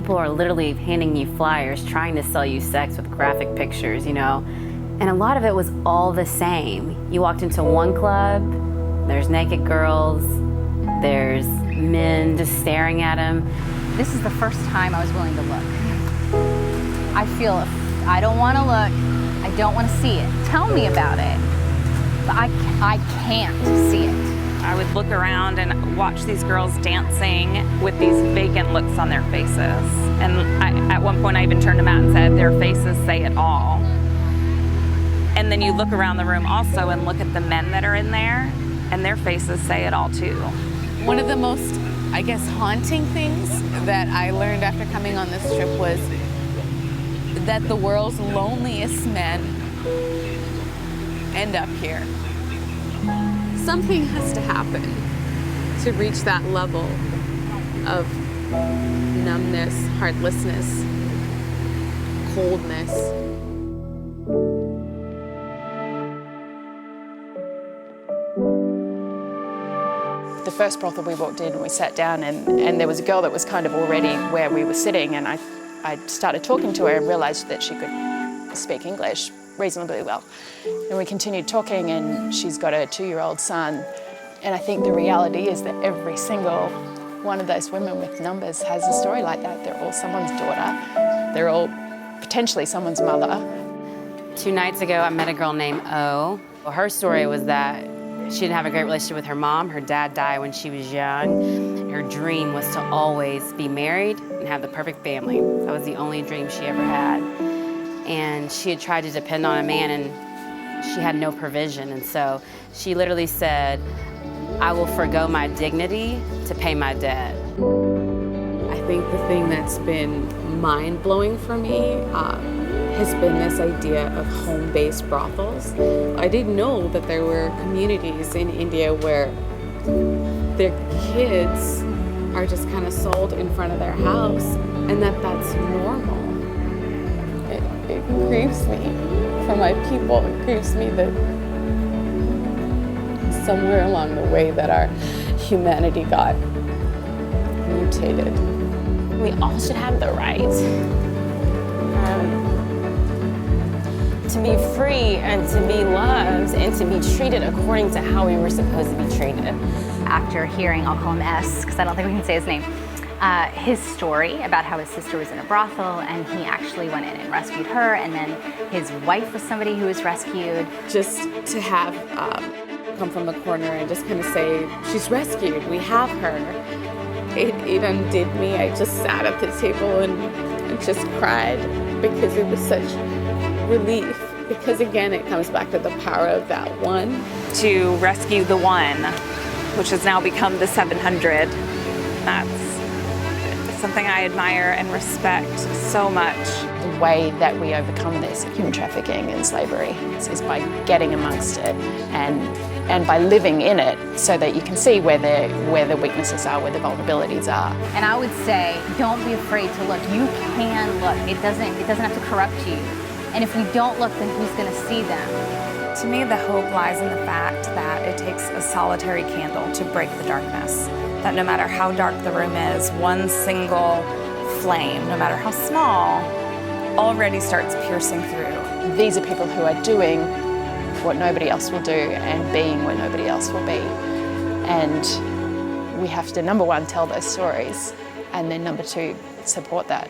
people are literally handing you flyers, trying to sell you sex with graphic pictures, you know? And a lot of it was all the same. You walked into one club, there's naked girls, there's men just staring at them. This is the first time I was willing to look. I feel if I don't want to look, I don't want to see it. Tell me about it. But I can't see it. I would look around and watch these girls dancing with these vacant looks on their faces. And at one point I even turned them out and said, their faces say it all. And then you look around the room also and look at the men that are in there, and their faces say it all too. One of the most, I guess, haunting things that I learned after coming on this trip was that the world's loneliest men end up here. Something has to happen to reach that level of numbness, heartlessness, coldness. The first brothel we walked in, we sat down and there was a girl that was kind of already where we were sitting, and I started talking to her and realised that she could speak English reasonably well. And we continued talking, and she's got a 2-year-old son. And I think the reality is that every single one of those women with numbers has a story like that. They're all someone's daughter. They're all potentially someone's mother. 2 nights ago, I met a girl named O. Well, her story was that she didn't have a great relationship with her mom. Her dad died when she was young. Her dream was to always be married and have the perfect family. That was the only dream she ever had. And she had tried to depend on a man, and she had no provision. And so she literally said, I will forgo my dignity to pay my debt. I think the thing that's been mind-blowing for me has been this idea of home-based brothels. I didn't know that there were communities in India where their kids are just kind of sold in front of their house, and that's normal. It grieves me for my people. It grieves me that somewhere along the way that our humanity got mutated. We all should have the right to be free and to be loved and to be treated according to how we were supposed to be treated. After hearing, I'll call him S, because I don't think we can say his name, his story about how his sister was in a brothel and he actually went in and rescued her, and then his wife was somebody who was rescued. Just to have come from the corner and just kind of say, she's rescued, we have her. It undid me. I just sat at the table and just cried because it was such relief. Because again, it comes back to the power of that one. To rescue the one, which has now become the 700, that's something I admire and respect so much. The way that we overcome this human trafficking and slavery is by getting amongst it and by living in it, so that you can see where the weaknesses are, where the vulnerabilities are. And I would say, don't be afraid to look. You can look. It doesn't have to corrupt you. And if we don't look, then who's going to see them? To me, the hope lies in the fact that it takes a solitary candle to break the darkness. That no matter how dark the room is, one single flame, no matter how small, already starts piercing through. These are people who are doing what nobody else will do and being what nobody else will be. And we have to, number one, tell those stories, and then number two, support that.